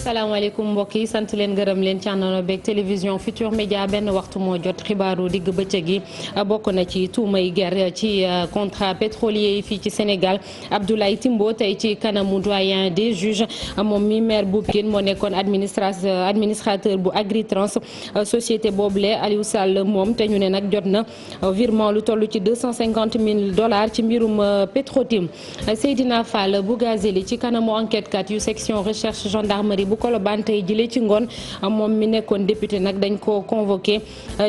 salaamaaleykum mbokk yi sant leen gërëm leen ci àndandoo beeg télévision Futur Média benn waxtu moo jot xibaaru digg bëccëg yi bokk na ci tuumay ger ci contrat pétrolier yi fii ci Sénégal Abdoulaye Timbo tey ci kanamu doyen des juges moom mi maire bu Pikine moo nekkoon administrateur bu Agritrans société boobule Aliou Sall moom te ñu ne nag jot na virement lu toll ci $250,000 ci mbirum Petrotim Seydina Fall Bougazeli ci kanamu enquête kat yu section recherche gendarmerie bu Colobane tey jëlee ci ngoon moom mi nekkoon député nag dañ ko convoqué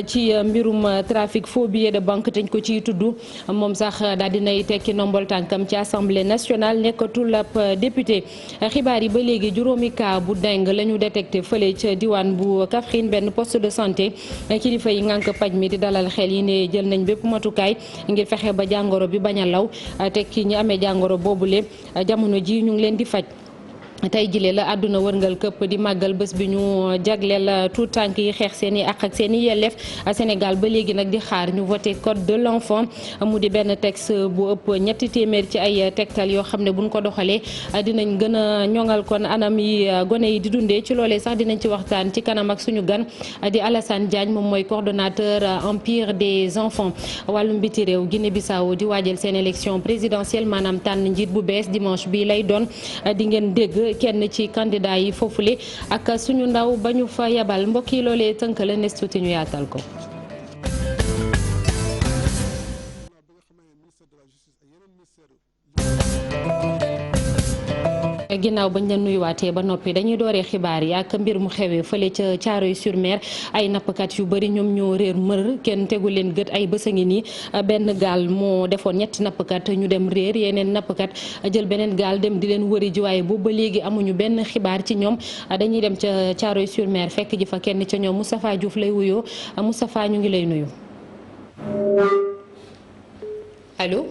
ci mbirum trafic faux billets de banque dañ ko ciy tudd moom sax daal dinay tekki nombol tànkam ci assemblée nationale nekkatul ab député. xibaar yi ba léegi juróomi cas bu dengue la ñu détecté fële ca diwaan bu Kaffrine benn poste de santé kilifa yi ngànk paj mi di dalal xel yi ne jël nañ bépp matukaay ngir fexe ba jàngoro bi bañ a law tekki ñi amee jàngoro boobule jamono ji ñu ngi leen di faj. tey jile la àdduna wërngal këpp di màggal bés bi ñu jagleel tout tànk yi xeex seen i àq ak seen i yelleef Sénégal ba léegi nag di xaar ñu voté code de l'enfant mu di benn texte bu ëpp ñetti téeméer ci ay tegtal yoo xam ne buñ ko doxalee dinañ gën a ñoŋal kon anam yi gone yi di dundee ci loolee sax dinañ ci waxtaan ci kanam ak suñu gan di Alassane Diagne moom mooy coordonnateur Empire des enfants wàllum biti réew Guinée Bissau di waajal seen élection présidentielle maanaam tànn njiit bu bees dimanche bi lay doon di ngeen dégg kenn ci candidat yi foofule ak suñu ndaw ba ñu fa yabal mbokk yi loolee tënk la nes tuuti ñu yaatal ko. ginnaaw bañ la nuyuwaatee ba noppi dañuy dooree xibaar yi ak mbir mu xewee fële ca Thiaroye-sur-Mer ay nappkat yu bëri ñoom ñoo réer mër kenn tegu leen gët ay bës a ngi nii benn gaal moo defoon ñetti nappkat ñu dem réer yeneen nappkat jël beneen gaal dem di leen wëri ji waaye boobu ba léegi amuñu benn xibaar ci ñoom dañuy dem ca Thiaroye-sur-Mer fekk ji fa kenn ca ñoom Moustapha Diouf lay wuyoo Moustapha ñu ngi lay nuyu allo.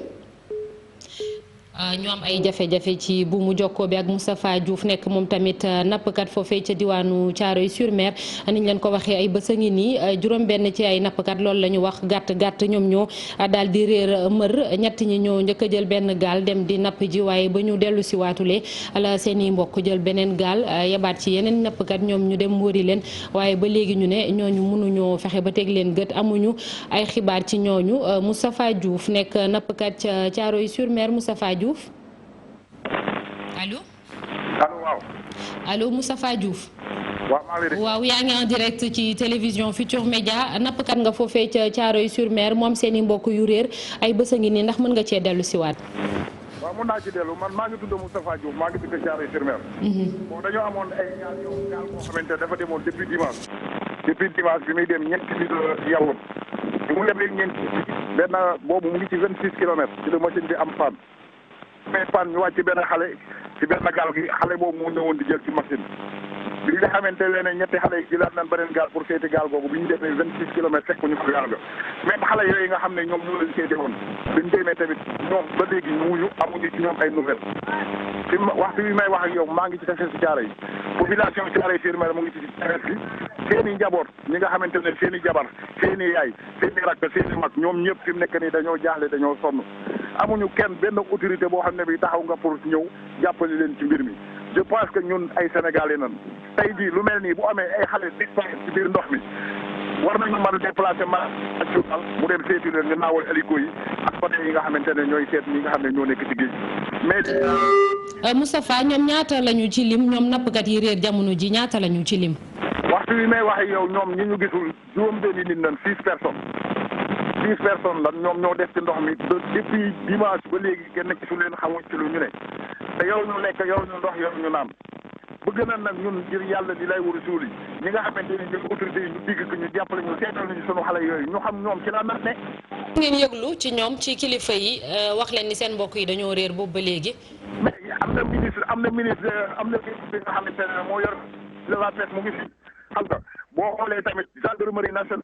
ñu am ay jafe-jafe ci bu mu jokkoo bi ak Moustapha Diouf nekk moom tamit nappkat foofee ca diwaanu Thiaroye-sur-Mer niñ leen ko waxee ay bës a ngi nii juróom benn ci ay nappkat loolu la ñu wax gàtt ñoom ñoo daal di réer mër ñett ñi ñoo njëkk a jël benn gaal dem di napp ji waaye ba ñu dellu si waatulee la seen i mbokk jël beneen gaal yabaat ci yeneen nappkat ñoom ñu dem wëri leen waaye ba léegi ñu ne ñooñu mënuñoo fexe ba teg leen gët amuñu ay xibaar ci ñooñu Moustapha Diouf nekk nappkat ca Thiaroye-sur-Mer Moustapha Diouf allo. allo waaw. allo Moustapha Diouf. waaw yaa ngi en direct ci télévision Futur Média nappkat nga foofee ca Thiaroye-sur-Mer moom seen i mbokk yu réer ay bës a ngi nii ndax mën nga cee dellu si waat. waaw mën naa ci dellu man maa ngi tudd Moustapha Diouf maa ngi dëkk Thiaroye-sur-Mer. bon dañoo amoon ay gaal boo xamante dafa demoon depuis dimanche bi muy dem ñeenti bi yàlla bi mu demee ñeenti benn boobu mu ngi ci 26 kilomètres ci la machine bi am panne. mais pan ñu wàcc benn xale ci benn gaal gi xale boobu moo ñëwoon di jël ci machine bi nga xamante ne ñetti xale yi jëlaat nañ beneen gaal pour seeti gaal googu bi ñu defee 26 kilomètres fekk ñu ko gaal ga même xale yooyu nga xam ne ñoom ñoo leen seeti woon biñ demee tamit ñoom ba léegi ñuuñu amuñu ci ñoom ay nouvelle fi waxtu bi may wax ak yow maa ngi ci tefes si Thiaroye yi population Thiaroye-sur-Mer mu ngi ci tefes gi seen i njaboot ñi nga xamante ne seen i jabar seen i yaay seen i rakk seen i mag ñoom ñëpp fi mu nekk nii dañoo jaaxle dañoo sonn amuñu kenn benn autorité boo xam ne bi taxaw nga pour ñëw jàppale leen ci mbir mi je pense que ñun ay sénégalais nan tey jii lu mel nii bu amee ay xale disparaître ci biir ndox mi war nañu mën a déplacer ma ak mu dem seeti leen nga naawal hélico yi ak côté yi nga xamante ne ñooy seet ñi nga xam ne ñoo nekk ci géej mais. Moustapha ñoom ñaata lañu ci lim ñoom nappkat yi réer jamono ji ñaata lañu ci lim. waxtu bi may wax yow ñoom ñi ñu gisul juróom-benni nit nañ 6 personnes. 6 personnes lan ñoom ñoo def ci ndox mi depuis dimanche ba léegi kenn gisul leen xamuñ ci lu ñu ne te yow ñu lekk yow ñu ndox yow ñu naan bëgg na nag ñun ngir yàlla di lay wër suuli ñi nga xamante ni ñun autorité yi ñu digg ko ñu jàppale ñu seetal nañu sunu xale yooyu ñu xam ñoom ci la nag ne. ngeen yëglu ci ñoom ci kilifa yi wax leen ni seen mbokk yi dañoo réer boobu ba léegi. mais am na ministre bi nga xamante ne moo yor de la pêche mu ngi fi xam nga boo xoolee tamit gendarmerie nationale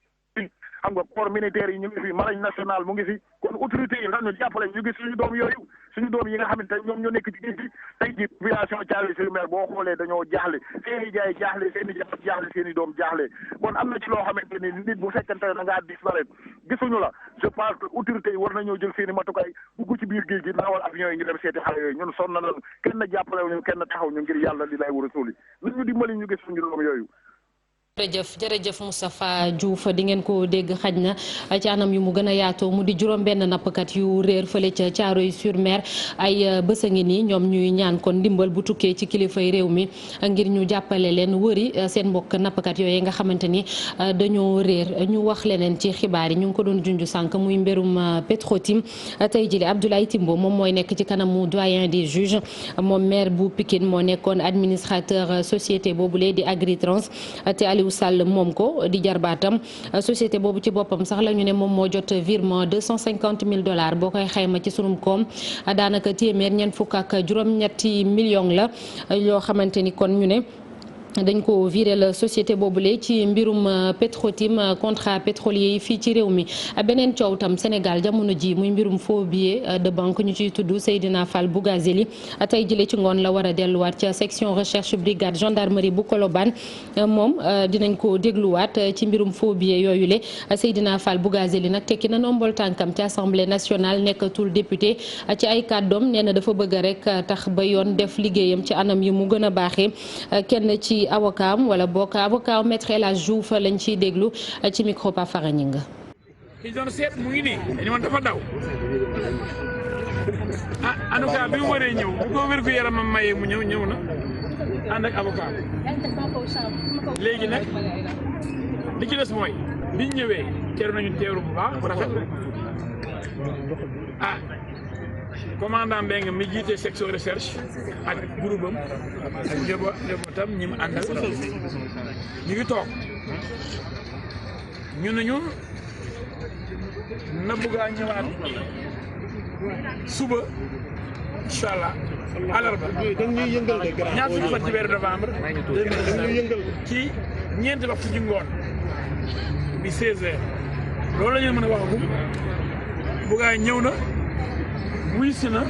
xam nga corps militaire yi ñu ngi fi marine nationale mu ngi fi kon autorité yi lan ñu jàppale ñu gis suñu doom yooyu suñu doom yi nga xamante ne ñoom ñoo nekk ci géej gi tey ji population Thiaroye-sur-Mer boo xoolee dañoo jaaxle seen i jaay jaaxle seen i jabar jaaxle seen i doom jaaxle kon am na ci loo xamante ni nit bu fekkente ne da ngaa disparaître gisuñu la je pense que autorité yi war nañoo jël seen i matukaay dugg ci biir géej gi naawal avion yi ñu dem seeti xale yooyu ñun sonn nañu kenn jàppale ñu kenn taxaw ñu ngir yàlla li lay war a suuli nañ ñu dimbali ñu gis suñu doom yooyu. jërëjëf Moustapha Diouf di ngeen ko dégg xaj na ci anam yu mu gën a yaatoo mu di juróom-benn nappkat yu réer fële ca Thiaroye-sur-Mer ay bés a ngi nii ñoom ñuy ñaan kon ndimbal bu tukkee ci kilifay réew mi ngir ñu jàppale leen wëri seen mbokk nappkat yooyu nga xamante ni dañoo réer ñu wax leneen ci xibaar yi ñu ngi ko doon junj sànq muy mbirum Petro-Tim tey jii Abdoulaye Timbo moom mooy nekk ci kanamu doyen des juges moom maire bu Pikine moo nekkoon administrateur société boobule di Agritrans te Aliou Sall moom ko di jarbaatam société boobu ci boppam sax la ñu ne moom moo jot virement $250,000 boo koy xayma ci sunum koom daanaka téeméer ñeent fukk ak juróom-ñetti millions la yoo xamante ni kon ñu ne dañ ko viré la société boobule ci mbirum Petro-Tim contrat pétrolier yi fii ci réew mi beneen coow tam Sénégal jamono ji muy mbirum faux billet de banque ñu ciy tudd Seydina Fall Bougazeli tey jëlee ci ngoon la war a delluwaat ca section recherche brigade gendarmerie bu Colobane moom dinañ ko dégluwaat ci mbirum faux billet yooyu le Seydina Fall Bougazeli nag tekki na nombol tànkam ci assemblée nationale nekkatul député ci ay kàddoom nee na dafa bëgg rek tax ba yoon def liggéeyam ci anam yi mu gën a baaxee kenn ci avocat am wala bokk avocat maître El Hadj Diouf lañ ciy déglu ci micro Pa Fara Ñinga. ki doon seet mu ngi nii dañu woon dafa daw en tout cas bi mu waree ñëw bu ko wér gu yaramam mayee mu ñëw na ànd ak avocat léegi nag li ci des mooy biñ ñëwee teeru nañu teeru bu baax bu rafet commandant Mbengue mi jiite section recherche ak groupe am ak njabootam ñi mu àndal ñu ngi toog ñu ne ñun na bëgg a ñëwaat suba incha allah alarba ñaar fukki fan ci weeru novembre ci ñeenti waxtu ci ngoon bi 16h loolu la ñu mën a waxagum bëgg a ñëw na. wuy si na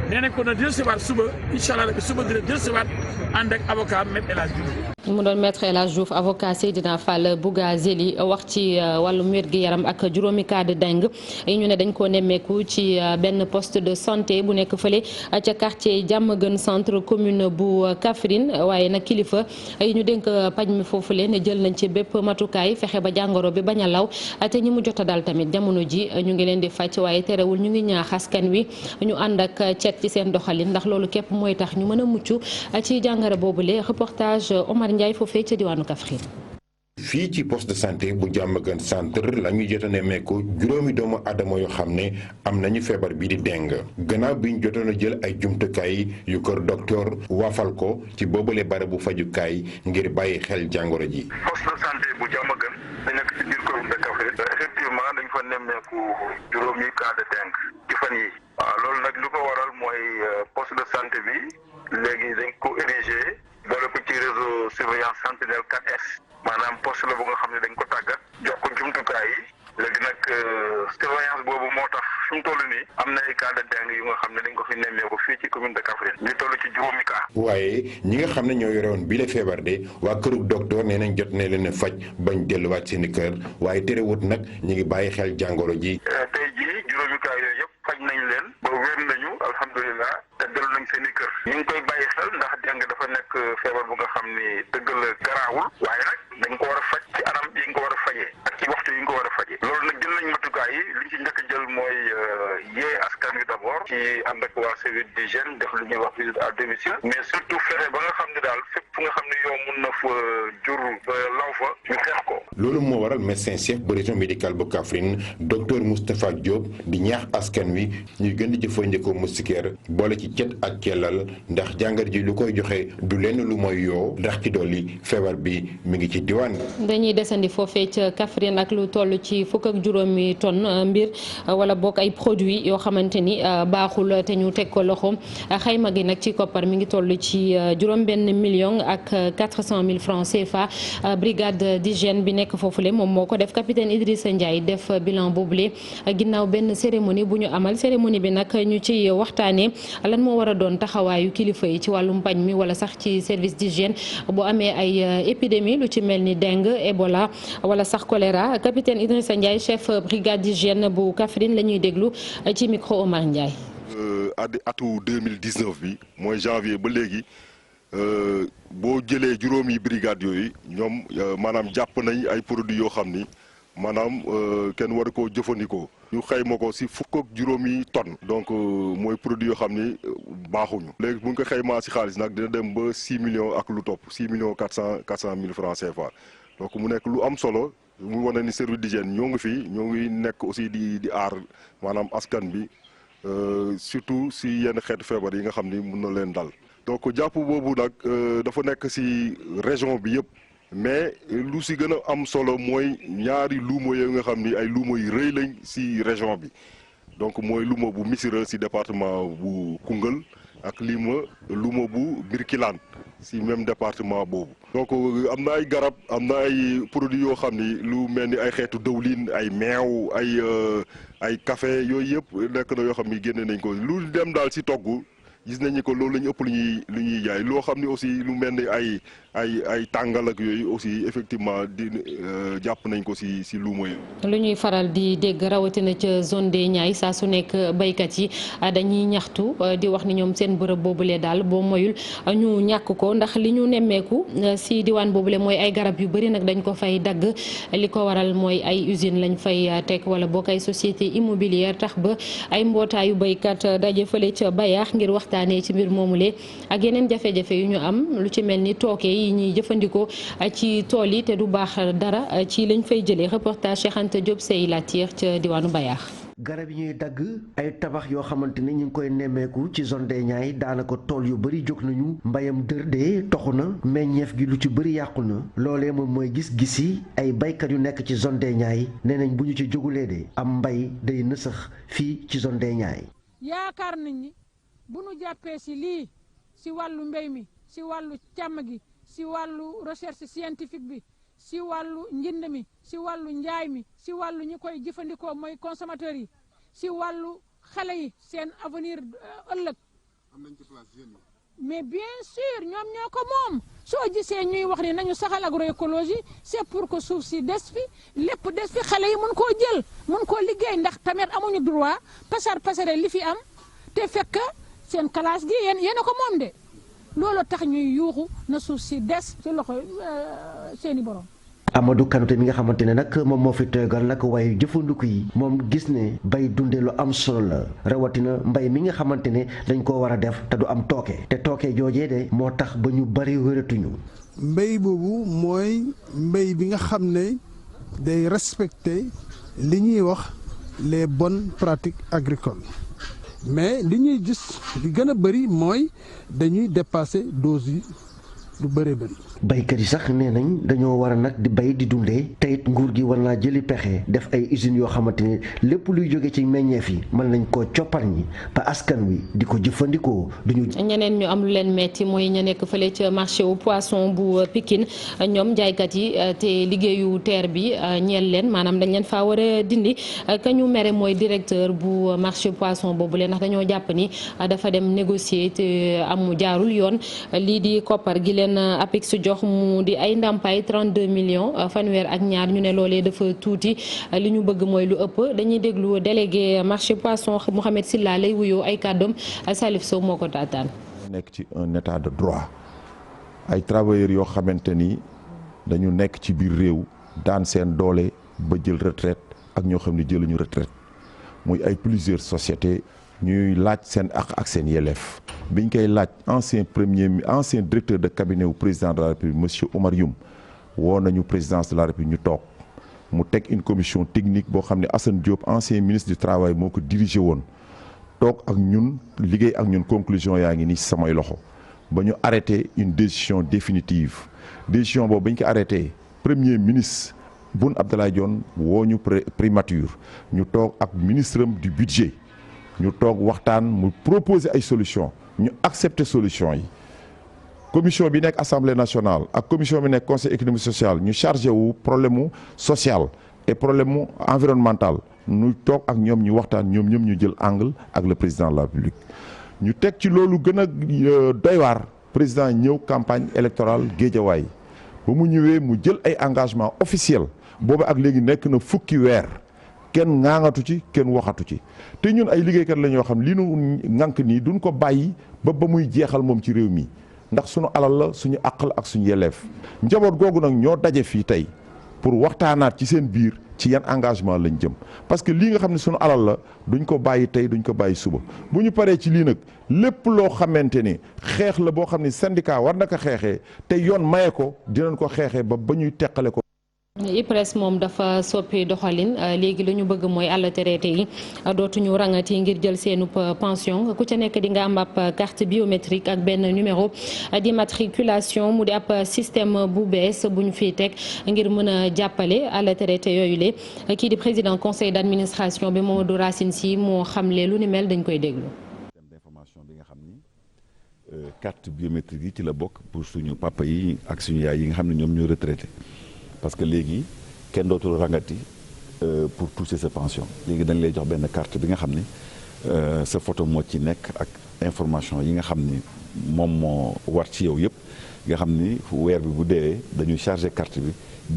nee na ko na dellusiwaat suba incha allah rabi suba dina dellusiwaat ànd ak avocat Me El Hadj Diouf mu doon maître El Hadj Diouf avocat Seydina Fall Bougazeli wax ci wàllum wér-gu-yaram ak juróomi cas de dengue yi ñu ne dañ koo nemmeeku ci benn poste de santé bu nekk fële ca quartier Diamaguène centre commune bu Kaffrine waaye nag kilifa yi ñu dénk paj mi foofu leen ne jël nañ ci bépp matukaay fexe ba jàngoro bi bañ a law te ñi mu jot a dal tamit jamono ji ñu ngi leen di fàcc waaye terewul ñu ngi ñaax askan wi ñu ànd ak cet ci seen doxalin ndax loolu képp mooy tax ñu mën a mucc ci jàngoro boobule reportage Omar Ndiaye foofee ca diwaanu Kaffrine. fii ci poste de santé bu Diamaguène centre la ñuy jot a nemmeeku juróomi doomu aadama yoo xam ne am nañu feebar bi di dengue gannaaw bi ñu jotoon a jël ay jumtukaay yu kër docteur waafal ko ci boobule barabu fajukaay ngir bàyyi xel jàngoro ji. poste de santé bu Diamaguène da nekk ci biir commune de Kaffrine effectivement dañ fa nemmeeku juróomi cas de dengue ci fan yi waaw loolu nag lu ko waral mooy poste de santé bi léegi dañ ko érigé boole ko ci réseau surveillance sentinelle 4S maanaam poste la bu nga xam ne dañ ko tàggat jox ko jumtukaay yi léegi nag surveillance boobu moo tax fi mu toll nii am na ay cas de dengue yu nga xam ne dañ ko fi nemmeeku fii ci commune de Kaffrine ñu toll ci juróomi cas. waaye ñi nga xam ne ñoo yore woon bi la feebar de waa kërug docteur nee nañ jot ne leen a faj bañ delluwaat seen i kër waaye terewut nag ñu ngi bàyyi xel jàngoro ji. tey jii juróomi cas yooyu yëpp faj nañ leen ba wér nañu alhamdulilah te dellu nañ seen i kër ñu ngi koy bàyyi xel ndax dengue dafa nekk feebar bu nga xam ni dëgg la garaawul waaye nag dañ ko war a faj ci anam yi nga ko war a fajee ak ci waxtu yi nga ko war a fajee loolu nag jël nañ matukaay yi liñ ci njëkk a jël mooy yee askan wi d'abord ci ànd ak waa service d'hygiène def lu ñuy wax visite à domicile mais surtout fexe ba nga xam ne daal fépp fu nga xam ne yow mun na fa jur law fa ñu xeex ko. loolu moo waral médecin chef bu région médicale bu Kaffrine docteur Moustapha Diop di ñaax askan wi ñuy gën di jëfandikoo moustiquaire boole ci cet ak kellal ndax jàngat ji lu koy joxe du lenn lu mooy yoo ndax ci dolli feebar bi mi ngi ci diwaan. dañuy desandi foofee ca Kaffrine ak lu toll ci fukk ak juróomi tonne mbir wala bokk ay produits yoo xamante ni baaxul te ñu teg ko loxo xayma gi nag ci koppar mi ngi toll ci juróom benn million ak 400 000 francs CFA brigade d'hygiène bi nekk nekk foofule moom moo ko def. capitaine Idrissa Ndiaye def bilan boobule ginnaaw benn cérémonie bu ñu amal cérémonie bi nag ñu ci waxtaanee lan moo war a doon taxawaayu kilifa yi ci wàllum paj mi wala sax ci service d'hygiène bu amee ay épidémie lu ci mel ni dengue Ebola wala sax choléra. capitaine Idrissa Ndiaye chef brigade d'hygiène bu Kaffrine la ñuy déglu ci micro Omar Ndiaye. atu 2019 bi mooy janvier ba léegi boo jëlee juróomi brigade yooyu ñoom maanaam jàpp nañ ay produits yoo xam ni maanaam kenn war koo jëfandikoo. ñu xayma ko si fukk ak juróomi tonnes. donc mooy produit yoo xam ni baaxuñu. léegi bu ñu ko xaymaa si xaalis nag dina dem ba 6 millions ak lu topp 6 millions 400 mille francs CFA donc mu nekk lu am solo mu wane ni service d'hygiène ñoo ngi fii ñoo ngi nekk aussi di aar maanaam askan bi surtout si yenn xeetu feebar yi nga xam ni mun na leen dal. donc jàpp boobu nag dafa nekk si région bi yëpp. mais lu si gën a am solo mooy ñaari luuma yooyu nga xam ni ay luuma yu rëy lañ si région bi donc mooy luuma bu Missirah si département bu Koungheul ak luuma bu Birkilane si même département boobu. donc am na ay garab am na ay produits yoo xam ni lu mel ni ay xeetu dëwlin ay meew ay café yooyu yëpp nekk na yoo xam ni génne nañ ko lu dem daal si togg. gis nañu ko loolu la ñu ëpp lu ñuy jaay loo xam ne aussi lu mel ni ay tàngal ak yooyu aussi effectivement di jàpp nañ ko si luuma yi. lu ñuy faral di dégg rawatina ca zone des Niayes saa su nekk baykat yi dañuy ñaxtu di wax ni ñoom seen bërëb boobule daal boo moyul ñu ñàkk ko ndax li ñu nemmeeku si diwaan boobule mooy ay garab yu bëri nag dañ ko fay dagg li ko waral mooy ay usine lañ fay teg wala boo ay société immobilière tax ba ay mbootaayu baykat daje fële ca Bayaax ngir waxtaanee ci mbir moomule ak yeneen jafe-jafe yu ñu am lu ci mel ni tooke yi ñuy jëfandikoo ci tool yi te du baax dara ci lañ fay jëlee reportage Cheikh Anta Diop Sey Latir ca diwaanu Bayaax. garab yi ñuy dagg ay tabax yoo xamante ni ñu ngi koy nemmeeku ci zone des Niayes daanaka tool yu bëri jóg nañu mbayam dër dee toxu na meññeef gi lu ci bëri yàqu na loolee moom mooy gis-gis yi ay baykat yu nekk ci zone des Niayes nee nañ bu ñu ci jógulee de am mbay day nësax fii ci zone des Niayes. yaakaar nañ ni bu nu jàppee si lii si wàllu mbéy mi si wàllu càmm gi si wàllu recherche scientifique bi si wàllu njënd mi si wàllu njaay mi si wàllu ñi koy jëfandikoo mooy consommateurs yi si wàllu xale yi seen avenir ëllëg mais bien sûr ñoom ñoo ko moom soo gisee ñuy wax ni nañu saxal agroécologie c'est pour que suuf si des fi lépp des fi xale yi mun koo jël mun koo liggéey ndax tamit amuñu droit pasare li fi am te fekk seen classe gi yéen a ko moom de loolu tax ñuy yuuxu na suuf si des ci loxo seeni borom. Amadou Kanouté mi nga xamante ne nag moom moo fi tegal nag waaye jëfandiku yi moom gis ne bay dundee lu am solo la rawatina mbay mi nga xamante ne dañ koo war a def te du am tooke te tooke joojee de moo tax ba ñu bari wératuñu. mbay boobu mooy mbay bi nga xam ne day respecter li ñuy wax les bonnes pratiques agricoles. mais li ñuy gis li gën a bëri mooy dañuy dépasser dose yi lu bëree bëri. baykat yi sax nee nañ dañoo war a nag di bay di dundee te it nguur gi war naa jëli pexe def ay usines yoo xamante ne lépp luy jóge ci meññeef yi mën nañ koo coppar ñi ba askan wi di ko jëfandikoo duñu. ñeneen ñu am lu leen metti mooy ña nekk fële ca marché wu poisson bu Pikine ñoom jaaykat yi te liggéeyu teer bi ñeel leen maanaam dañ leen faa war a dindi ka ñu mere mooy directeur bu marché poisson boobu leen ndax dañoo jàpp ni dafa dem négocier te amu jaarul yoon lii di koppar gi leen APIX jox mu di ay ndàmpaay 32 millions fanweer ak ñaar ñu ne loolee dafa tuuti li ñu bëgg mooy lu ëpp dañuy déglu délégué marché poisson Mouhamed Silla lay wuyoo ay kàddoom Salif Sow moo ko taataan. nekk ci un état de droit ay travailleurs yoo xamante ni dañu nekk ci biir réew daan seen doole ba jël retraite ak ñoo xam ne jëluñu retraite muy ay plusieurs sociétés ñuy laaj seen ak seen yelleef biñ koy laaj ancien directeur de cabinet wu président de la République monsieur Omar Youm woo nañu présidence de la République ñu toog mu teg une commission technique boo xam ne Assane Diop ancien ministre du travail moo ko dirigé woon toog ak ñun liggéey ak ñun conclusion yaa ngi nii samay loxo ba ñu arrêté une décision définitive décision boobu ba ñu ko arrêté premier ministre Boun Abdallah Dionne woo ñu primature ñu toog ak ministre am du budget ñu toog waxtaan mu proposer ay solution ñu accepter solution yi commission bi nekk assemblée nationale ak commission bi nekk conseil économique social ñu chargé wu problème mu social et problème mu environnemental ñu toog ak ñoom ñu waxtaan ñoom ñu jël angle ak le président de la République ñu teg ci loolu gën a doy waar président ñëw campagne électorale Guédiawaye ba mu ñëwee mu jël ay engagement officiel boobu ak léegi nekk na fukki weer kenn ŋaangatu ci kenn waxatu ci te ñun ay liggéeykat la ñoo xam li nu ŋànk nii duñ ko bàyyi ba muy jeexal moom ci réew mi ndax suñu alal la suñu àq la ak suñu yelleef njaboot googu nag ñoo daje fii tey pour waxtaanaat ci seen biir ci yan engagement lañ jëm parce que lii nga xam ne suñu alal la duñ ko bàyyi tey duñ ko bàyyi suba bu ñu paree ci lii nag lépp loo xamante ni xeex la boo xam ne syndicat war na ko xeexee te yoon maye ko dinañ ko xeexee ba ñuy teqale ko. IPRES moom dafa soppi doxalin léegi la ñu bëgg mooy àll traité yi dootuñu rangati ngir jël seenu pension ku ca nekk di nga am ab carte biométrique ak benn numéro d'immatriculation mu di ab système bu bees bu ñu fiy teg ngir mën a jàppale àll traité yooyu le kii di président conseil d'administration bi Mamadou Racine Sy moo xamle lu ni mel dañ koy déglu. d'information bi nga xam ni carte biométrique yi ci la bokk pour suñu papa yi ak suñu yaay yi nga xam ne ñoom ñoo retraité. parce que léegi kenn dootul rangati pour toucher sa pension léegi dañ lay jox benn carte bi nga xam ni sa photo moo ci nekk ak information yi nga xam ni moom moo war ci yow yëpp nga xam ni weer bi bu deewee dañuy charger carte bi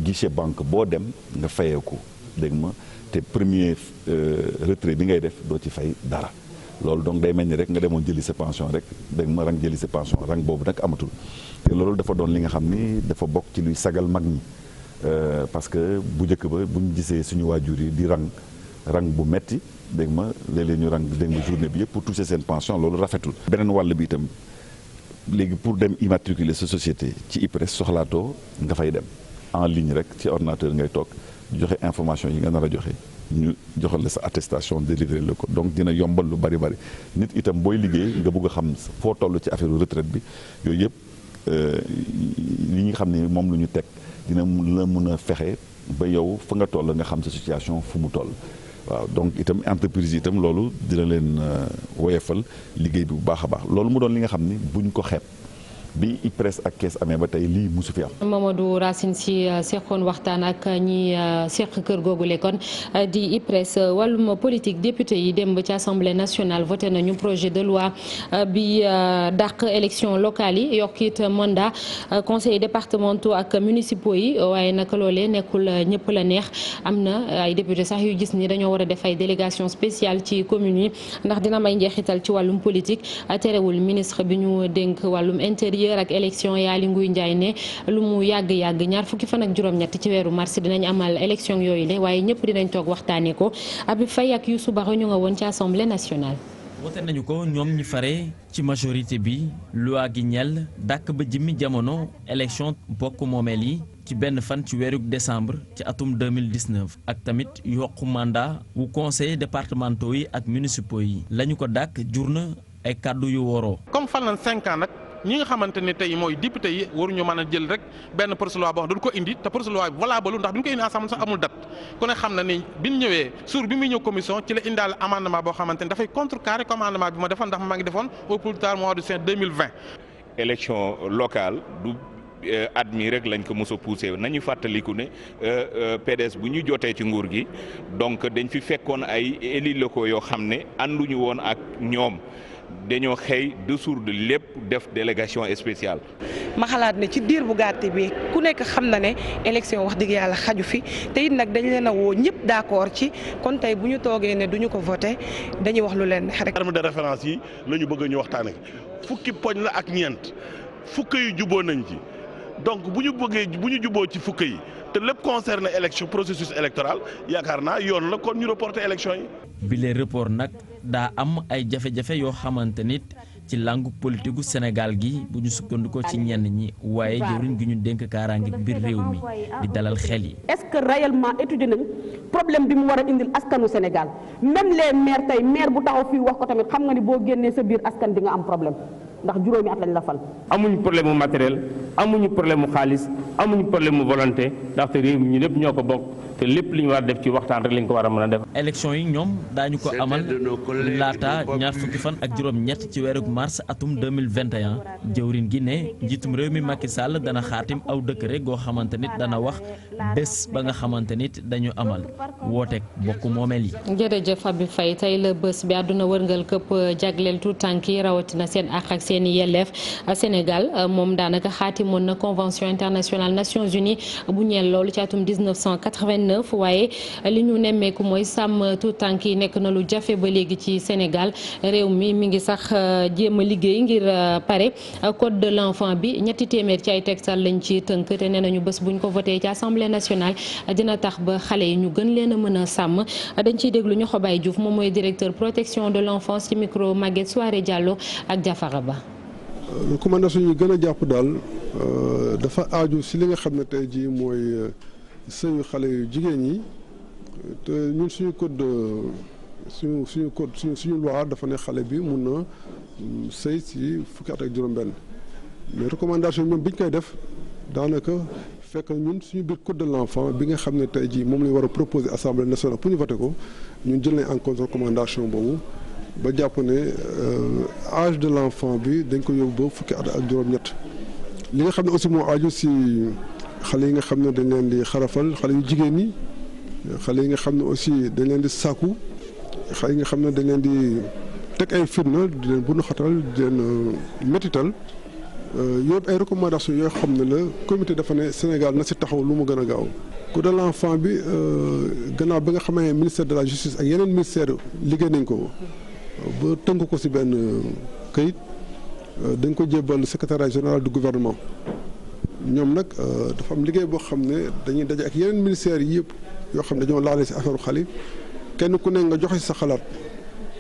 guichet banque boo dem nga fayeeku dégg ma te premier retrait bi ngay def doo ci fay dara loolu donc day mel ni rek nga demoon jëli sa pension rek dégg ma rang jëli sa pension rang boobu nag amatul te loolu dafa doon li nga xam ni dafa bokk ci luy sagal mag ñi. Parce que bu njëkk ba bu ñu gisee suñu waajur yi di rang bu metti dégg ma léeg-léeg ñu rang dégg ma journée bi yëpp pour toucher seen pension loolu rafetul. beneen wàll bi itam léegi pour dem immatriculer sa société ci IPRES soxlaatoo nga fay dem en ligne rek ci ordinateur ngay toog joxe information yi nga nar a joxe ñu joxal la sa attestation délivré la ko donc dina yombal lu bari nit itam booy liggéey nga bëgg a xam foo toll ci affaire retraite bi yooyu yëpp li nga xam ne moom lu ñu teg. dina la mën a fexe ba yow fa nga toll nga xam sa situation fu mu toll waaw donc itam entreprise itam loolu dina leen woyefal liggéey bi bu baax a baax loolu mu doon li nga xam ni buñ ko xeeb bi IPRES ak kees amee ba tey lii musu fi am. Mamadou Racine Sy seqoon waxtaan ak ñi seq kër googule kon di IPRES wàllum politique député yi démb ci assemblée nationale voté nañu projet de loi bi dàq élection locale yi yokkit mandat conseils départementaux ak municipaux yi waaye naka loolee nekkul ñëpp la neex am na ay député sax yu gis ni dañoo war a def ay délégation spéciale ci communes yi ndax dina may njeexital ci wàllum politique terewul ministre bi ñu dénk wàllum intérieur ak élection Aly Ngouille Ndiaye ne lu mu yàgg-yàgg ñaar fukki fan ak juróom-ñett ci weeru mars dinañ amal élection yooyu le waaye ñëpp dinañ toog waxtaanee ko Habib Faye ak Youssou Baro ñu nga woon ci assemblée nationale. wote nañu ko ñoom ñi fare ci majorité bi loi gi ñel dàkk ba jimmi jamono élection bokk moomeel yi ci benn fan ci weeru décembre ci atum 2019 ak tamit yokku mandat wu conseil départementaux yi ak municipaux yi lañu ko dàkk jur na ay kàddu yu woroo. comme fan lan 5 ans nag ñi nga xamante ne tey mooy député yi waruñu mën a jël rek benn projet de loi boo xam dañu ko indi te projet de loi bi valable ndax bi ñu ko indi ensemble sax amul date ku ne xam na ni bi ñu ñëwee suur bi muy ñëw commission ci la indaale amendement boo xamante ne dafay contrecarrer comme amendement bi ma defoon ndax maa ngi defoon au plus tard mois de juin 2020. élection locale du at mi rek lañ ko mos a poussé nañu fàttaliku ne PDS bu ñu jotee ci nguur gi donc dañ fi fekkoon ay élus locaux yoo xam ne ànduñu woon ak ñoom. dañoo xëy de lépp def délégation spéciale. ma xalaat ne ci diir bu gàtt bi ku nekk xam na ne élection wax dëgg yàlla xaju fi te it nag dañ leen a woo ñëpp d'accord ci kon tey bu ñu toogee ne duñu ko voté dañuy wax lu leen neex rek. terme de référence yi la ñu bëgg ñu waxtaanee fukki poñ la ak ñeent fukk yu juboo nañ ci donc bu ñu juboo ci fukk yi te lépp concerne élection processus électoral yaakaar naa yoon la kon ñu reporter élection yi. bile report nag daa am ay jafe-jafe yoo xamante nit ci langue politique gu Sénégal gi bu ñu sukkandikoo ci ñenn ñi waaye jëwriñ gi ñu dénk kaaraange biir réew mi di dalal xel yi. est-ce que réellement étudié nañ problème bi mu war a indil askanu Sénégal même les maires tey maire bu taxaw fii wax ko tamit xam nga ni boo génnee sa biir askan di nga am problème. ndax juróomi at lañ la fal. amuñu problème mu matériel amuñu problème mu xaalis amuñu problème mu volonté ndaxte réew mi ñu lépp ñoo ko bokk te lépp li ñu war a def ci waxtaan rek lañ ko war a mën a def. élection yi ñoom daañu ko amal laata ñaar fukki fan ak juróom-ñett ci weeru mars atum 2021 jëwriñ gi ne njiitum réew mi Macky Sall dana xaatim aw décret goo xamante nit dana wax bés ba nga xamante nit dañu amal wooteeg bokku moomeel yi. jërëjëf Abi Faye tey la bés bi àdduna wërngal këpp jagleel tout tànk yi rawatina seen àq ak seen i yelleef Sénégal moom daanaka xaatimoon na convention internationale Nations Unies bu ñeel loolu ci atum 1989 waaye li ñu nemmeeku mooy sàmm tout tànk yi nekk na lu jafe ba léegi ci Sénégal réew mi ngi sax jéem a liggéey ngir pare code de l'enfant bi ñetti téeméer ci ay textal lañ ci tënk te nee nañu bés buñ ko voté ci assemblée nationale dina tax ba xale yi ñu gën leen a mën a sàmm dañ ciy déglu ñu Xobaay Diouf moom mooy directeur protection de l'enfance ci micro Maguette Soirée Diallo ak Jafara Ba. recommandation yi gën a jàpp daal dafa aaju si li nga xam ne tey jii mooy sëyu xale yu jigéen ñi te ñun suñu code suñu loi dafa ne xale bi mun na sëy si fukki at ak juróom-benn mais recommandation ñoom biñ koy def daanaka fekk ñun suñu biir code de l'enfant bi nga xam ne tey jii moom lañu war a proposer assemblée nationale pour ñu voter ko ñun jël nañ en compte recommandation boobu ba jàpp ne âge de l'enfant bi dañ ko yóbbu ba fukki at ak juróom-ñett li nga xam ne aussi moo aju si xale yi nga xam ne dañ leen di xarafal xale yu jigéen ñi xale yi nga xam ne aussi dañ leen di sàkku xale yi nga xam ne dañ leen di teg ay fitna di leen bunu xatal di leen métital yëpp ay recommandations yoo xam ne la comité dafa ne Sénégal na si taxaw lu mu gën a gaaw. code de l'enfant bi gannaaw bi nga xamee ministère de la justice ak yeneen ministère liggéey nañ ko ba tënk ko si benn këyit dañ ko jébbal secrétariat général du gouvernement ñoom nag dafa am liggéey boo xam ne dañuy daje ak yeneen ministères yi yëpp yoo xam ne dañoo laale si affaire xale kenn ku ne nga joxe si sa xalaat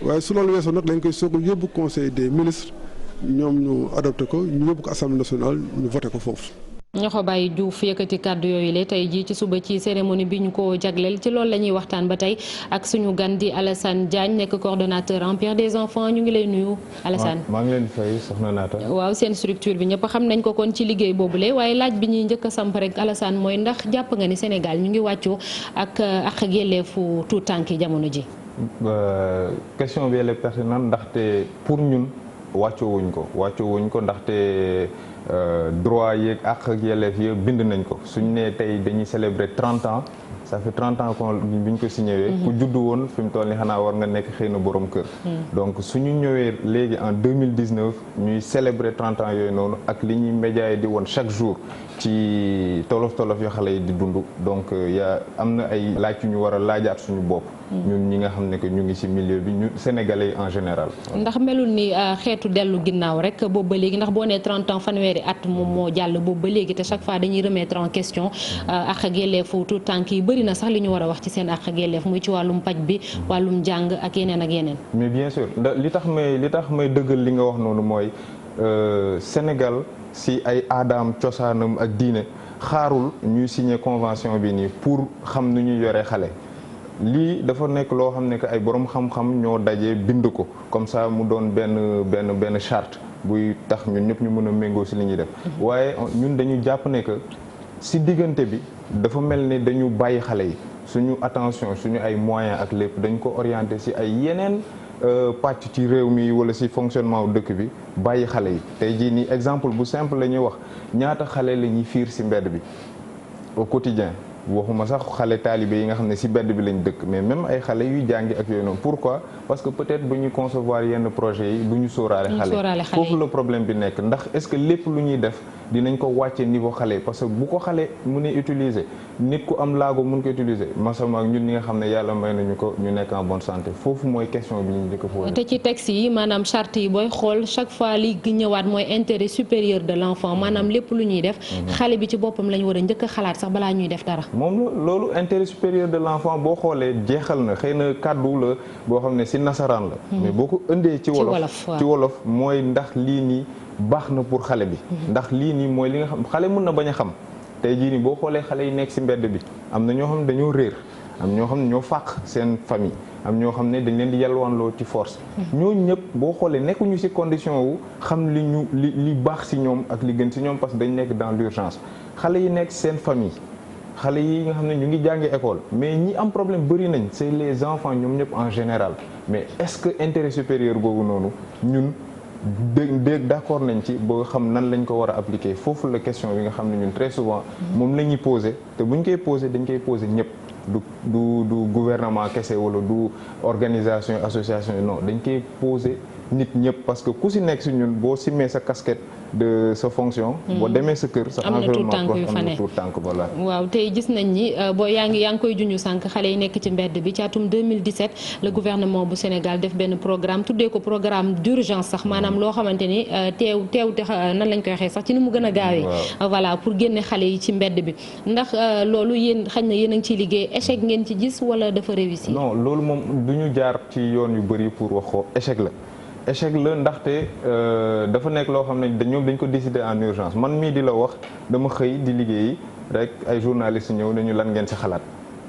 waaye su loolu weesoo nag dañ koy soog a yóbbu conseil des ministres ñoom ñu adopté ko ñu yóbbu ko assemblée nationale ñu voté ko foofu. ñoxo bàyyi Diouf yëkkati kàddu yooyu la tey jii ci suba ci cérémonie bi ñu ko jagleel ci loolu la ñuy waxtaan ba tey ak suñu gan di Alassane Diagne nekk coordonnateur Empire des enfants ñu ngi lay nuyu. Alassane maa ngi leen di fay soxna Naata. waaw seen structure bi ñëpp xam nañ ko kon ci liggéey boobule waaye laaj bi ñuy njëkk a samp rek Alassane mooy ndax jàpp nga ni Sénégal ñu ngi wàccoo ak yelleefu tout tànk yi jamono ji. question bi elle est pertinente ndaxte pour ñun wàccoowuñ ko ndaxte. droit yeeg àq ak yelleef yëpp bind nañ ko suñu nee tey dañuy célébrer 30 ans ça fait 30 ans qu'on bi ñu ko signéwee ku juddu woon fi mu toll ni xanaa war nga nekk xëy na borom kër donc suñu ñëwee léegi en 2019 ñuy célébrer 30 ans yooyu noonu ak li ñuy média yi di woon chaque jour ci tolof yoo xale yi di dund donc am na ay laaj yu ñu war a laajaat suñu bopp ñun ñi nga xam ne que ñu ngi ci milieu bi ñu sénégalais en général. ndax melul ni xeetu dellu ginnaaw rek boobu ba léegi ndax boo nee 30 ans fanweeri at moom moo jàll boobu ba léegi te chaque fois dañuy remettre en question àq ak yelleefu tout tànk yi bëri na sax li ñu war a wax ci seen àq ak yelleef muy ci wàllum paj bi wàllum jàng ak yeneen ak yeneen. mais bien sûr li tax may dëggal li nga wax noonu mooy Sénégal si ay aadaam cosaanam ak diine xaarul ñuy signer convention bi nii pour xam nu ñuy yoree xale. lii dafa nekk loo xam ne que ay borom xam-xam ñoo daje bind ko comme ça mu doon benn charte buy tax ñun ñëpp ñu mën a méngoo si li ñuy def waaye ñun dañu jàpp ne que si diggante bi dafa mel ni dañu bàyyi xale yi suñu attention suñu ay moyens ak lépp dañ ko orienté si ay yeneen pàcc ci réew mi wala si fonctionnement wu dëkk bi bàyyi xale yi tey jii nii exemple bu simple la ñuy wax ñaata xale la ñuy fiir si mbedd bi au quotidien waxuma sax xale taalibe yi nga xam ne ci bedd bi lañ dëkk mais même ay xale yuy jàngi ak yooyu noonu pourquoi parce que peut-être bu ñuy concevoir yenn projet yi du ñu sóoraale xale foofu la problème bi nekk ndax est-ce que lépp lu ñuy def dinañ ko wàcce niveau xale parce que bu ko xale mënee utiliser nit ku am laago mën ko utiliser masama ak ñun ñi nga xam ne yàlla may nañu ko ñu nekk en bonne santé foofu mooy question bi ñu njëkk a posé. te ci texte yi maanaam charte yi booy xool chaque fois li ñëwaat mooy intérêt supérieur de l'enfant maanaam lépp lu ñuy def xale bi ci boppam lañu war a njëkk a xalaat sax balaa ñuy def dara. moom loolu intérêt supérieur de l'enfant boo xoolee jeexal na xëy na kàddu la boo xam ne ci nasaraan la mais boo ko ëndee ci wolof mooy ndax lii nii baax na pour xale bi ndax lii nii mooy li nga xam xale mën na bañ a xam tey jii nii boo xoolee xale yi nekk ci mbedd bi am na ñoo xam ne dañoo réer am ñoo xam ne ñoo fàq seen famille am ñoo xam ne dañ leen di yalwaanloo ci force. ñooñu ñëpp boo xoolee nekkuñu ci condition wu xam li baax ci ñoom ak li gën ci ñoom parce que dañ nekk dans l'urgence xale yi nekk seen famille. xale yi nga xam ne ñu ngi jàngi école mais ñi am problème bëri nañ c'est les enfants ñoom ñëpp en général mais est-ce que intérêt supérieur boobu noonu ñun d'accord nañ ci ba xam nan lañ ko war a appliquer foofu la question bi nga xam ne ñun très souvent moom la ñuy poser te buñ koy poser dañ koy poser ñëpp du gouvernement kese wala du organisation association yi non dañ koy poser nit ñëpp parce que ku si nekk si ñun boo simmee sa casquette de sa fonction. boo demee sa kër sa environnement proche am na tuut tànk voilà. waaw tey gis nañ ni boo yaa ngi koy junj sànq xale yi nekk ci mbedd bi ci atum 2017 le gouvernement bu Sénégal def benn programme tuddee ko programme d'urgence sax maanaam loo xamante ni teew nan lañ koy waxee sax ci ni mu gën a gaawee. voilà pour génne xale yi ci mbedd bi ndax loolu yéen xañ na yéen a ngi ciy liggéey échec ngeen ci gis wala dafa réussir. non loolu moom du ñu jaar ci yoon yu bëri pour wax ko échec la. échec la ndaxte dafa nekk loo xam ne ñoom dañ ko décider en urgence man mii di la wax dama xëy di liggéey rek ay journalistes ñëw nañu lan ngeen ci xalaat.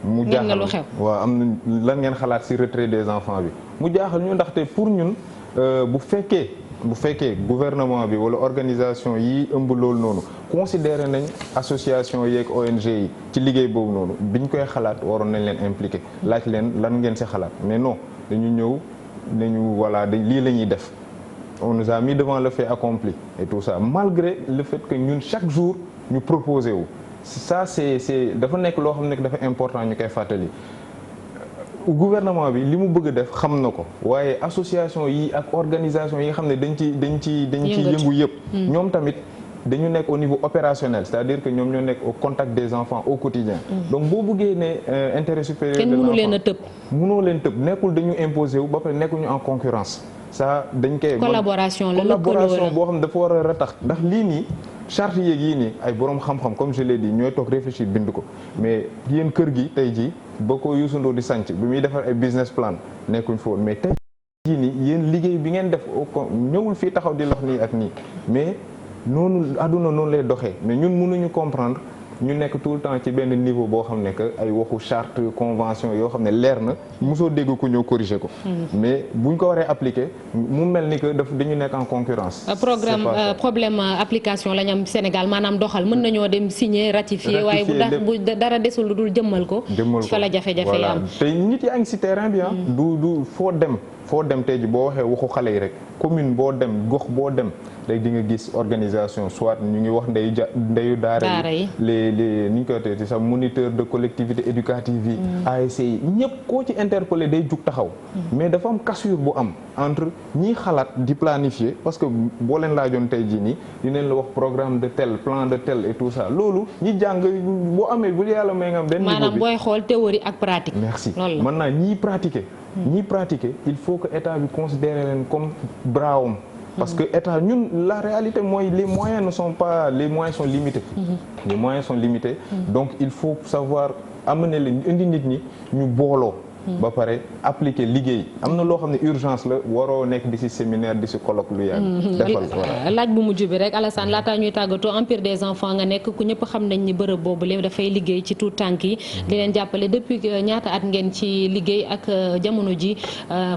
mu jaaxal waaw am na lan ngeen xalaat ci retrait des enfants bi. mu jaaxal ñu ndaxte pour ñun bu fekkee gouvernement bi wala organisation yi ëmb loolu noonu considéré nañ association yeeg ONG yi ci liggéey boobu noonu biñ koy xalaat waroon nañ leen impliqué laaj leen lan ngeen ci xalaat mais non dañu ñëw. nañu voilà lii la ñuy def on nous a mis devant le fait accompli et tout ça malgré le fait que ñun chaque jour ñu proposé wu ça c'est dafa nekk loo xam ne dafa important ñu koy fàttali gouvernement bi li mu bëgg a def xam na ko waaye association yi ak organisation yi nga xam ne dañ ci yëngu yëpp ñoom tamit dañu nekk au niveau opérationnel c'est-à-dire que ñoom ñoo nekk au contact des enfants au quotidien donc boo bëggee ne intérêt supérieur de l'enfant kenn mënu leen a tëb mënoo leen tëb nekkul dañu imposer wu ba pare nekkuñu en concurrence ça dañ koy collaboration boo xam ne dafa war a ratax ndax lii nii charte yeeg yii nii ay borom xam-xam comme je l'ai dit ñooy toog réfléchir bind ko mais yéen kër gi tey jii ba ko Youssou Ndour di sanc bi muy defar ay business plan nekkuñ fa woon mais tey jii nii yéen liggéey bi ngeen def ñëwul fii taxaw di lox nii ak nii mais noonu àdduna noonu lay doxee mais ñun mënuñu comprendre ñu nekk tout le temps ci benn niveau boo xam ne que ay waxu charte convention yoo xam ne leer na mosoo dégg ku ñëw corriger ko. mais buñ ko waree appliquer mu mel ni que dañu nekk en concurrence. problème application la ñu am Sénégal maanaam doxal mën nañoo dem signer ratifier waaye bu dara desul lu dul jëmmal ko. fa la jafe-jafe yi am te nit yaa ngi ci terrain bi du foo dem tey ji boo waxee waxu xale yi rek commune boo dem gox boo dem léegi di nga gis organisation soit ñu ngi wax ndeyu daara yi les ni ñu koy waxee sax moniteur de collectivité éducative yi ASC yi ñëpp koo ci interpellé day jug taxaw mais dafa am cassure bu am entre ñiy xalaat di planifier parce que boo leen laajoon tey jii nii dinañ la wax programme de tel plan de tel et tout ça loolu ñi jàng boo amee bu yàlla may nga am benn maanaam booy xool théorie ak pratique merci maintenant ñiy pratiquer il faut que état bi considérer leen comme brawam parce que état ñun la réalité mooy les moyens sont limités les moyens sont limités donc il faut savoir amener leen indi nit ñi ñu booloo ba pare appliquer liggéey am na loo xam ne urgence la waroo nekk di ci séminaire di ci colloque lu yàgg defal laaj bu mujj bi rek Alassane laataa ñuy tàggatoo Empire des enfants nga nekk ku ñëpp xam nañ ni bërëb boobu léegi dafay liggéey ci tout tànk yi di leen jàppale depuis ñaata at ngeen ci liggéey ak jamono ji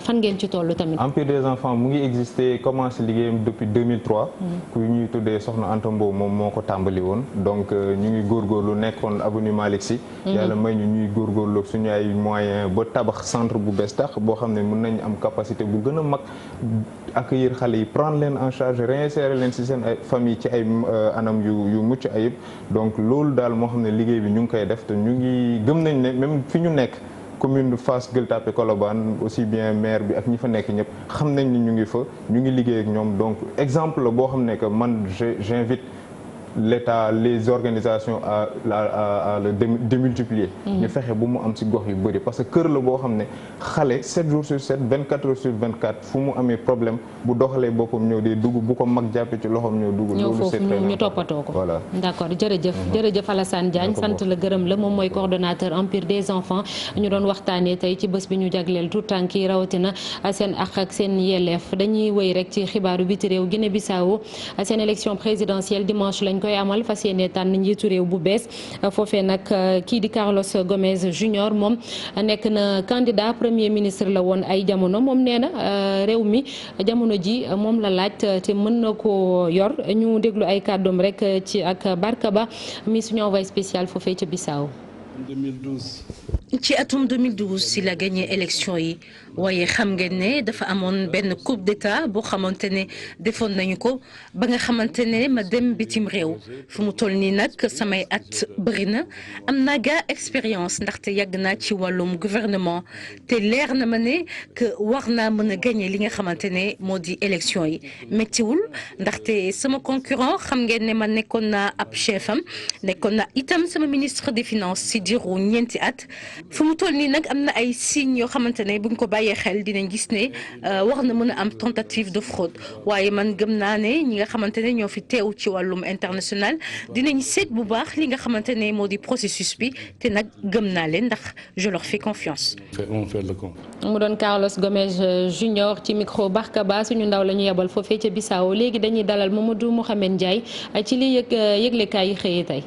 fan ngeen ci tollu tamit. Empire des enfants mu ngi exister commencé liggéeyam depuis 2003 ku ñuy tuddee Soxna Anta Mbow moom moo ko tàmbali woon donc ñu ngi góorgóorlu nekkoon avenue Malick Sy yàlla may ñu ñuy góorgóorlu suñu ay moyens ba tabax centre bu bees tax boo xam ne mën nañ am capacité bu gën a mag accueillir xale yi prendre leen en charge réinsérer leen ci seen ay famille ci ay anam yu mucc ayib donc loolu daal moo xam ne liggéey bi ñu ngi koy def te ñu ngi gëm nañ ne même fi ñu nekk commune de Fass Gueule Tapée Colobane aussi bien maire bi ak ñi fa nekk ñëpp xam nañ ni ñu ngi fa ñu ngi liggéey ak ñoom donc exemple la boo xam ne que man j'invite l'État les organisations à le démultiplier ñu fexe bu mu am ci gox yu bëri parce que kër la boo xam ne xale 7 jours sur 7 24 heures sur 24 fu mu amee problème bu doxalee boppam ñëw dee dugg bu ko mag jàppee ci loxoom ñëw dugg loolu c'est très ñu toppatoo ko voilà d'accord jërëjëf Alassane Diagne sant la gërëm la moom mooy coordonnateur Empire des enfants ñu doon waxtaanee tey ci bés bi ñu jagleel tout tànk yi rawatina seen àq ak seen yelleef dañuy wéy rek ci xibaaru biti réew Guinée-Bissau seen élection présidentielle dimanche lañ koy amal fas yéene tànn njiitu réew bu bees foofee nag kii di Carlos Gomez Junior moom nekk na candidat premier ministre la woon ay jamono moom nee na réew mi jamono ji moom la laaj te mën na ko yor ñu déglu ay kàddoom rek ci ak Barka Ba mi suñu envoyé spécial foofee ca Bissau. 2012. ci atum 2012 si la gagné élection yi waaye xam ngeen ne dafa amoon benn coup d'état boo xamante ne defoon nañu ko ba nga xamante ne ma dem bitim réew fu mu toll nii nag samay at bëri na am naa gaa expérience ndaxte yàgg naa ci wàllum gouvernement te leer na ma ne que war naa mën a gagné li nga xamante ne moo di élection yi méttiwul ndaxte sama concurrent xam ngeen ne ma nekkoon naa ab chef am nekkoon naa itam sama ministre des finances si diiru ñeenti at. fu mu toll nii nag am na ay signes yoo xamante ne buñ ko bàyyee xel dinañ gis ne war na mën a am tentative de fraude waaye man gëm naa ne ñi nga xamante ne ñoo fi teew ci wàllum international dinañ seet bu baax li nga xamante ne moo di processus bi te nag gëm naa leen ndax je leur fais confiance. mu doon Carlos Gomez Junior ci micro Barka Ba suñu ndaw la ñu yebal foofee ca Bissau léegi dañuy dalal Mamadou Mouhamed Ndiaye ci li yëglekaay yi xëyee tey.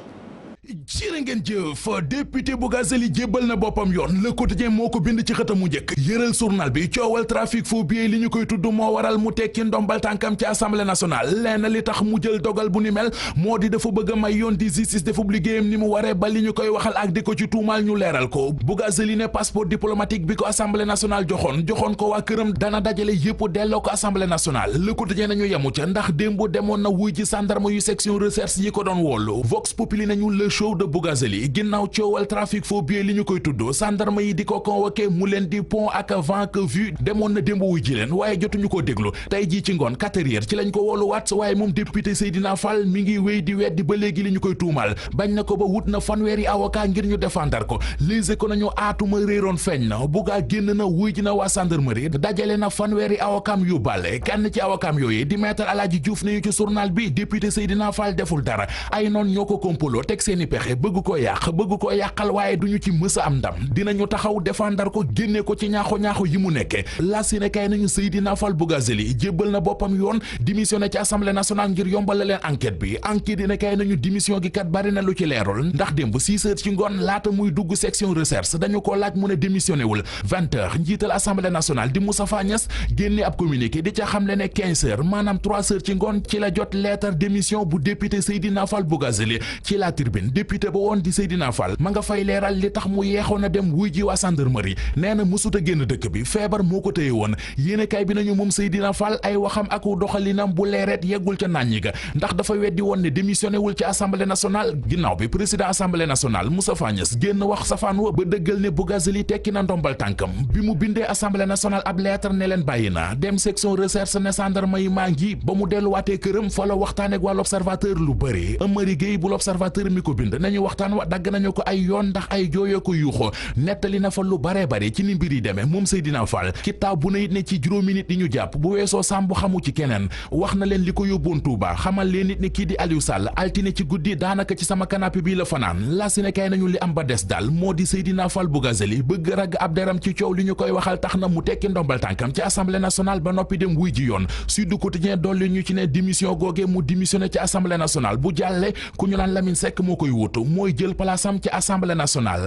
jërë ngeen jëf député Bougazelli jébbal na boppam yoon Le Quotidien moo ko bind ci xëtam mu njëkk yëral journal bi coowal trafic faux billets li ñu koy tudd moo waral mu tekki ndombal tànkam ci assemblée nationale lenn li tax mu jël dogal bu ni mel moo di dafa bëgg a may yoon di justice defub liggéeyam ni mu waree ba li ñu koy waxal ak di ko ci tuumaal ñu leeral ko Bougazelli ne passeport diplomatique bi ko assemblée nationale joxoon ko waa këram dana dajale yëpp delloo ko assemblée nationale Le Quotidien nañu yemu ca ndax démb demoon na wuy ci gendarme yu section recherche yi ko doon woolu Vox Populi nañu show de Bougazelli ginnaaw coowal trafic faux billets li ñu koy tudd gendarme yi di ko convoqué mu leen di pont ak avant que vu demoon na démb wuy ji leen waaye jotuñu ko déglu tey jii ci ngoon 4 heures ci lañ ko wooluwaat waaye moom député Seydina Fall mi ngi wéy di weddi ba léegi li ñu koy tuumal bañ na ko ba wut na fanweeri avocat ngir ñu défendre ko lise ko nañu aatuma réeroon feeñ na Bouga génn na wuy ji na waa gendarmerie dajale na fanweeri avocat yu bale kenn ci avocat yooyu di maître Aladji Diouf ne ñu ci journal bi député Seydina Fall deful dara ay noon ñoo ko kompolo teg seeni pexe bëgg ko yàqal waaye duñu ci mës a am ndam dinañu taxaw défendre ko génne ko ci ñaaxo yi mu nekke la sine kay nañu Seydina Fall Bougazelli jébbal na boppam yoon démissionné ci assemblée nationale ngir yombal leen enquête bi enquête dina kay nañu démission gi kat bari na lu ci leerul ndax démb 6 heures ci ngoon laata muy dugg section recherche dañu ko laaj mu ne démissionné wul 20 heures njiital assemblée nationale di Moustapha Niasse génne ab communiqué di ca xamle ne 15 heures maanaam 3 heures ci ngoon ci la jot lettre démission bu député Seydina Fall Bougazelli ci la tribune député ba woon di Seydina Fall ma nga fay leeral li tax mu yeexoon a dem wuy ji waa gendarmerie nee na mësut a génn dëkk bi feebar moo ko téye woon yéenekaay bi nañu moom Seydina Fall ay waxam ak doxalinam bu leereet yeggul ca naan ñi ga ndax dafa weddi woon ne démissionné wul ci assemblée nationale ginnaaw bi président assemblée nationale Moustapha Niasse génn wax safaan wa ba dëggal ne Bougazelli tekki na ndombal tànkam bi mu bindee assemblée nationale ab lettre ne leen bàyyi na dem section recherche ne gendarme yi maa ngi ba mu delluwaatee këram fa la waxtaane ak waa l'observateur lu bëri Amari Gueye bu l'observateur mi ko bind nañu waxtaan wa dagg nañu ko ay yoon ndax ay jooyoo ko yuuxoo nettali na fa lu bare bare ci ni mbir yi demee moom Seydina Fall kitaaw bu na it ne ci juróomi nit yi ñu jàpp bu weesoo sàmbu xamu ci keneen wax na leen li ko yóbboon Touba xamal leen nit ne kii di Aliou Sall altine ci guddi daanaka ci sama canapé bii la fanaan la si ne kay nañu li am ba des daal moo di Seydina Fall Bougazelli bëgg ragg ab deram ci coow li ñu koy waxal tax na mu tekki ndombal tànkam ci assemblée nationale ba noppi dem wuy ji yoon Sud Quotidien dolli ñu ci ne démission googe mu démissionné ci assemblée nationale bu jàlle ku ñu naan Lamine Seck moo koy wutu mooy jël palaasam ci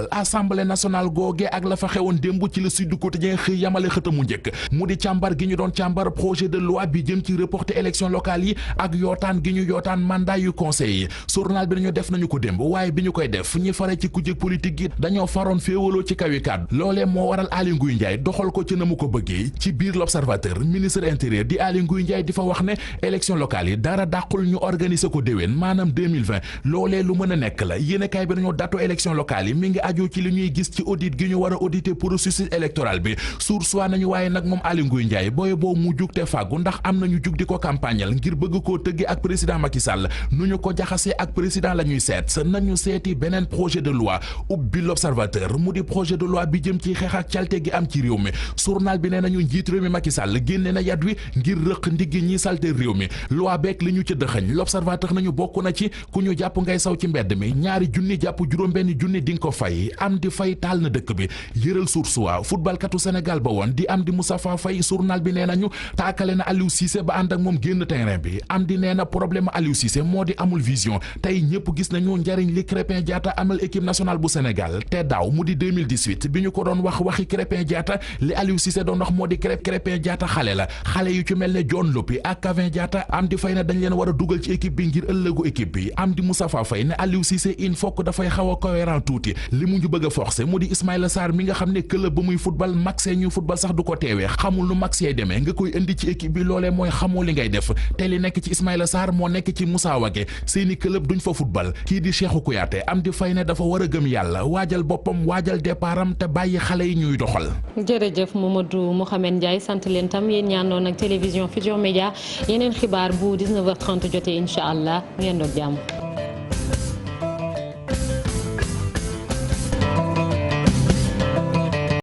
assemblée nationale googe ak la fa xewoon démb ci le Sud Quotidien xëy yamale xëtamu njëkk mu di càmbar gi ñu doon càmbar projet de loi bi jëm ci reporter élection locale yi ak yootaan gi ñu yootaan mandat yu conseil yi journal bi nañu def nañu ko démb waaye bi ñu koy def ñi fare ci kujje politique gi dañoo faroon féewaloo ci kawi kàddu loolee moo waral Aly Ngouille Ndiaye doxal ko ci na mu ko bëggee ci biir l'observateur ministre intérieur di Aly Ngouille Ndiaye di fa wax ne élection locale yi dara dàqul ñu organiser ko déwén maanaam 2020 loolee lu mën a nekk la yéenekaay bi nañu datu élection locale yi mi ngi aju ci li ñuy gis ci audit gi ñu war a auditer processus électoral bi source waa nañu waaye nag moom Aly Ngouille Ndiaye booye boo mu jug te fàggu ndax am nañu jug di ko campagnal ngir bëgg koo tëgge ak président Macky Sall nu ñu ko jaxasee ak président la ñuy seet nañu seeti beneen projet de loi ubbi l'observateur mu di projet de loi bi jëm ci xeex ak calte gi am ci réew mi journal bi nee nañu njiit réew mi Macky Sall génne na yat wi ngir rëq ndiggi ñi salte réew mi loi beek li ñu ca dëxañ l'observateur nañu bokk na ci ku ñu jàpp ngay saw ci mbedd mi mi ñaari junni jàpp juróom-benn junni di nga ko fay Amdi Faye taal na dëkk bi yëral Source A footballkatu Sénégal ba woon di Amdi Moustapha Faye journal bi nee nañu taakale na Aliou Cissé ba ànd ak moom génn terrain bi Amdi nee na problème Aliou Cissé moo di amul vision tey ñëpp gis nañu njariñ li Krépin Diatta amal équipe nationale bu Sénégal te daaw mu di 2018 bi ñu ko doon wax waxi Krépin Diatta li Aliou Cissé doon wax moo di Krépin Diatta xale la xale yu ci mel ne John Lopy ak Kavin Diatta Amdi Faye ne dañ leen war a dugal ci équipe bi ngir ëllëgu équipe bi Amdi Moustapha Faye ne Aliou Cissé il faut que dafay xaw a cohérent tuuti li mu ñu bëgg a forcer mu di Ismaïla Sarr mi nga xam ne club ba muy football maxee ñu football sax du ko teewee xamul nu maxee demee nga koy indi ci équipe bi loolee mooy xamoo li ngay def te li nekk ci Ismaïla Sarr moo nekk ci Moussa Wagué seeni club duñ fa football kii di Cheikhou Kouyaté Amdi Faye ne dafa war a gëm yàlla waajal boppam waajal départam te bàyyi xale yi ñuy doxal. jërëjëf Mamadou Mouhamed Ndiaye sant leen tam yéen ñaandoon ak télévision Futurs Médias yeneen xibaar bu 19h30 jotee incha allah ngeen doon jàmm.